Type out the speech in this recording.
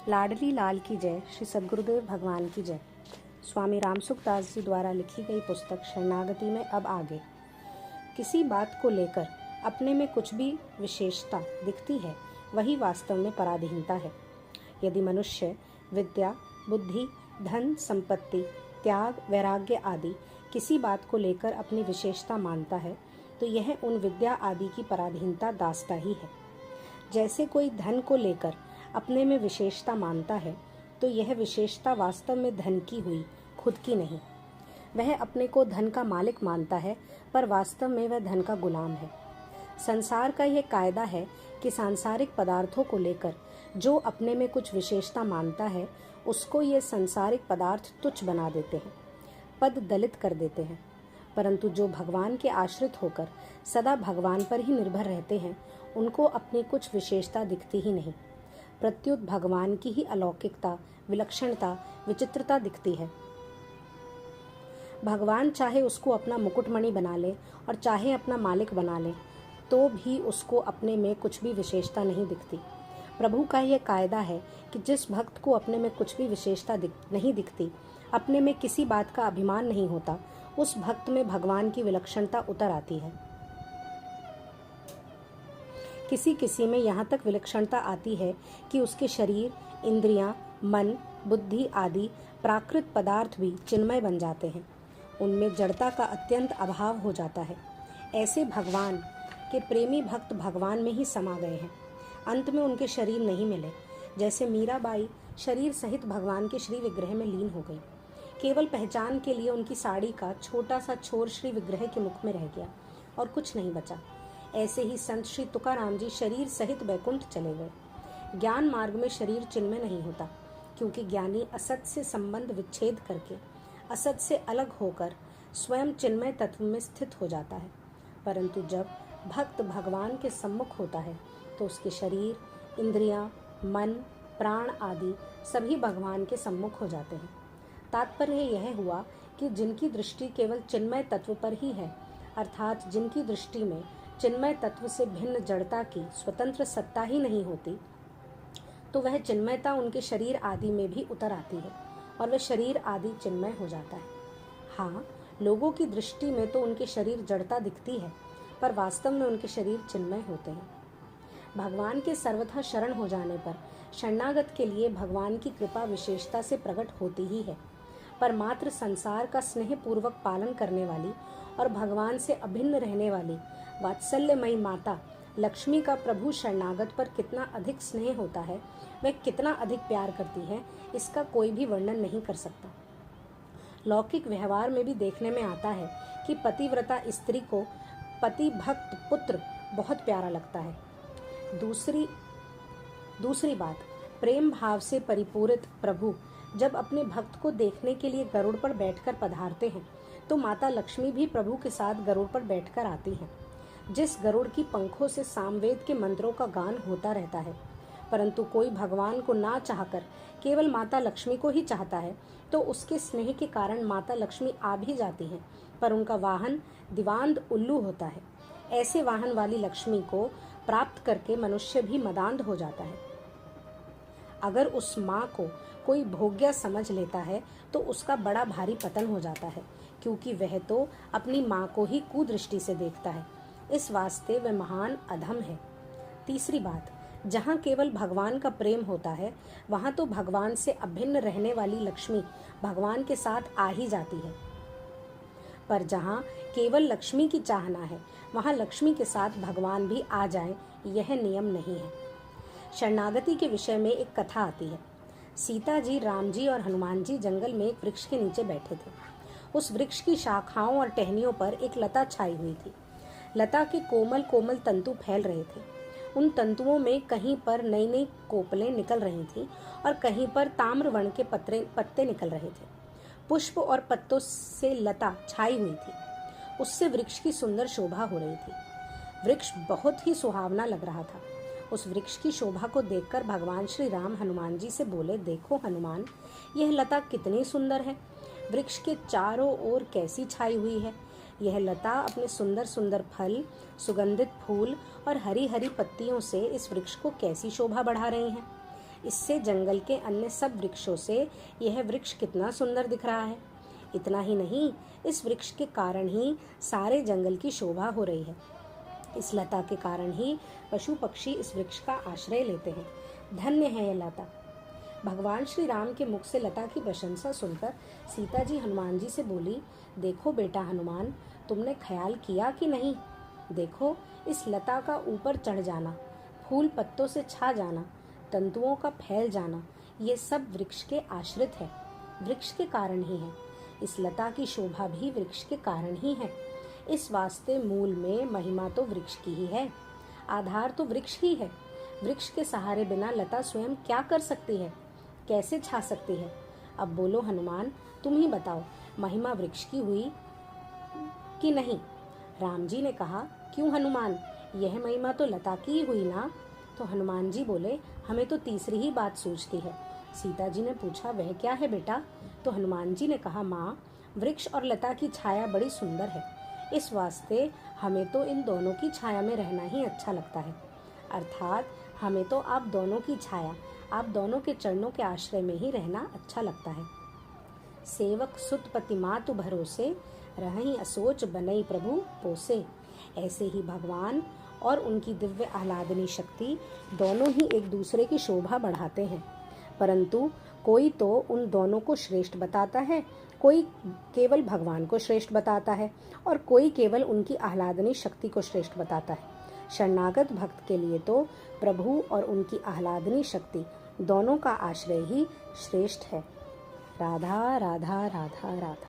लाडली लाल की जय। श्री सद्गुरुदेव भगवान की जय। स्वामी रामसुखदास जी द्वारा लिखी गई पुस्तक शरणागति में अब आगे। किसी बात को लेकर अपने में कुछ भी विशेषता दिखती है, वही वास्तव में पराधीनता है। यदि मनुष्य विद्या, बुद्धि, धन, संपत्ति, त्याग, वैराग्य आदि किसी बात को लेकर अपनी विशेषता मानता है, तो यह उन विद्या आदि की पराधीनता दासता ही है। जैसे कोई धन को लेकर अपने में विशेषता मानता है, तो यह विशेषता वास्तव में धन की हुई, खुद की नहीं। वह अपने को धन का मालिक मानता है, पर वास्तव में वह धन का गुलाम है। संसार का यह कायदा है कि सांसारिक पदार्थों को लेकर जो अपने में कुछ विशेषता मानता है, उसको ये सांसारिक पदार्थ तुच्छ बना देते हैं, पद दलित कर देते हैं। परंतु जो भगवान के आश्रित होकर सदा भगवान पर ही निर्भर रहते हैं, उनको अपनी कुछ विशेषता दिखती ही नहीं, प्रत्युत भगवान की ही अलौकिकता, विलक्षणता, विचित्रता दिखती है। भगवान चाहे उसको अपना मुकुटमणि बना ले और चाहे अपना मालिक बना ले, तो भी उसको अपने में कुछ भी विशेषता नहीं दिखती। प्रभु का यह कायदा है कि जिस भक्त को अपने में कुछ भी विशेषता नहीं दिखती, अपने में किसी बात का अभिमान नहीं होता, उस भक्त में भगवान की विलक्षणता उतर आती है। किसी किसी में यहाँ तक विलक्षणता आती है कि उसके शरीर, इंद्रियां, मन, बुद्धि आदि प्राकृत पदार्थ भी चिन्मय बन जाते हैं। उनमें जड़ता का अत्यंत अभाव हो जाता है। ऐसे भगवान के प्रेमी भक्त भगवान में ही समा गए हैं। अंत में उनके शरीर नहीं मिले। जैसे मीराबाई शरीर सहित भगवान के श्री विग्रह में लीन हो गई। केवल पहचान के लिए उनकी साड़ी का छोटा सा छोर श्री विग्रह के मुख में रह गया और कुछ नहीं बचा। ऐसे ही संत श्री तुकाराम जी शरीर सहित बैकुंठ चले गए। ज्ञान मार्ग में शरीर चिन्मय नहीं होता, क्योंकि ज्ञानी असत से संबंध विच्छेद करके असत से अलग होकर स्वयं चिन्मय तत्व में स्थित हो जाता है। परंतु जब भक्त भगवान के सम्मुख होता है, तो उसके शरीर, इंद्रियां, मन, प्राण आदि सभी भगवान के सम्मुख हो जाते हैं। तात्पर्य यह हुआ कि जिनकी दृष्टि केवल चिन्मय तत्व पर ही है, अर्थात जिनकी दृष्टि में चिन्मय तत्व से भिन्न जड़ता की स्वतंत्र सत्ता ही नहीं होती, तो वह चिन्मयता उनके शरीर आदि में भी उतर आती है और वह शरीर आदि चिन्मय हो जाता है। हाँ, लोगों की दृष्टि में तो उनके शरीर जड़ता दिखती है, पर वास्तव में उनके शरीर चिन्मय होते हैं। भगवान के सर्वथा शरण हो जाने पर शरणागत के लिए भगवान की कृपा विशेषता से प्रकट होती ही है, पर मात्र संसार का स्नेह पूर्वक पालन करने वाली और भगवान से अभिन्न रहने वाली वात्सल्यमयी माता लक्ष्मी का प्रभु शरणागत पर कितना अधिक स्नेह होता है, वह कितना अधिक प्यार करती है, इसका कोई भी वर्णन नहीं कर सकता। लौकिक व्यवहार में भी देखने में आता है कि पतिव्रता स्त्री को पति भक्त पुत्र बहुत प्यारा लगता है। दूसरी बात, प्रेम भाव से परिपूरित प्रभु जब अपने भक्त को देखने के लिए गरुड़ पर बैठकर पधारते हैं, तो माता लक्ष्मी भी प्रभु के साथ गरुड़ पर बैठकर आती हैं। जिस गरुड़ की पंखों से सामवेद के मंत्रों का गान होता रहता है, परंतु कोई भगवान को ना चाहकर केवल माता लक्ष्मी को ही चाहता है, तो उसके स्नेह के कारण माता लक्ष्मी आ भी जाती हैं, पर उनका वाहन दिवांद उल्लू होता है। ऐसे वाहन वाली लक्ष्मी को प्राप्त करके मनुष्य भी मदांध हो जाता है। अगर उस माँ को कोई भोग्या समझ लेता है, तो उसका बड़ा भारी पतन हो जाता है, क्योंकि वह तो अपनी माँ को ही कुदृष्टि से देखता है। इस वास्ते वह महान अधम है। तीसरी बात, जहाँ केवल भगवान का प्रेम होता है, वहाँ तो भगवान से अभिन्न रहने वाली लक्ष्मी भगवान के साथ आ ही जाती है। पर जहाँ केवल लक्ष्मी की चाहना है, वहाँ लक्ष्मी के साथ भगवान भी आ जाए, यह नियम नहीं है। शरणागति के विषय में एक कथा आती है। सीता जी, राम जी और हनुमान जी जंगल में एक वृक्ष के नीचे बैठे थे। उस वृक्ष की शाखाओं और टहनियों पर एक लता छाई हुई थी। लता के कोमल कोमल तंतु फैल रहे थे। उन तंतुओं में कहीं पर नई नई कोपलें निकल रही थीं और कहीं पर ताम्र वर्ण के पत्ते निकल रहे थे। पुष्प और पत्तों से लता छाई हुई थी। उससे वृक्ष की सुंदर शोभा हो रही थी। वृक्ष बहुत ही सुहावना लग रहा था। उस वृक्ष की शोभा को देखकर भगवान श्री राम हनुमान जी से बोले, देखो हनुमान, यह लता कितनी सुंदर है। वृक्ष के चारों ओर कैसी छाई हुई है। यह लता अपने सुंदर सुंदर फल, सुगंधित फूल और हरी हरी पत्तियों से इस वृक्ष को कैसी शोभा बढ़ा रही है। इससे जंगल के अन्य सब वृक्षों से यह वृक्ष कितना सुंदर दिख रहा है। इतना ही नहीं, इस वृक्ष के कारण ही सारे जंगल की शोभा हो रही है। इस लता के कारण ही पशु पक्षी इस वृक्ष का आश्रय लेते हैं। धन्य है यह लता। भगवान श्री राम के मुख से लता की प्रशंसा सुनकर सीता जी हनुमान जी से बोली, देखो बेटा हनुमान, तुमने ख्याल किया कि नहीं? देखो, इस लता का ऊपर चढ़ जाना, फूल पत्तों से छा जाना, तंतुओं का फैल जाना, ये सब वृक्ष के आश्रित है, वृक्ष के कारण ही है। इस लता की शोभा भी वृक्ष के कारण ही है। इस वास्ते मूल में महिमा तो वृक्ष की ही है, आधार तो वृक्ष ही है। वृक्ष के सहारे बिना लता स्वयं क्या कर सकती है, कैसे छा सकती है? अब बोलो हनुमान, तुम ही बताओ, महिमा वृक्ष की हुई कि नहीं? राम जी ने कहा, क्यों हनुमान, यह महिमा तो लता की ही हुई ना? तो हनुमान जी बोले, हमें तो तीसरी ही बात सूझती है। सीता जी ने पूछा, वह क्या है बेटा? तो हनुमान जी ने कहा, माँ, वृक्ष और लता की छाया बड़ी सुंदर है, इस वास्ते हमें तो इन दोनों की छाया में रहना ही अच्छा लगता है। अर्थात हमें तो आप दोनों की छाया, आप दोनों के चरणों के आश्रय में ही रहना अच्छा लगता है। सेवक सुत पति मातु भरोसे, रहि असोच बनई प्रभु पोसे। ऐसे ही भगवान और उनकी दिव्य आह्लादनी शक्ति दोनों ही एक दूसरे की शोभा बढ़ाते हैं, परंतु कोई तो उन दोनों को श्रेष्ठ बताता है, कोई केवल भगवान को श्रेष्ठ बताता है और कोई केवल उनकी आह्लादनी शक्ति को श्रेष्ठ बताता है। शरणागत भक्त के लिए तो प्रभु और उनकी आह्लादनी शक्ति दोनों का आश्रय ही श्रेष्ठ है। राधा राधा राधा राधा।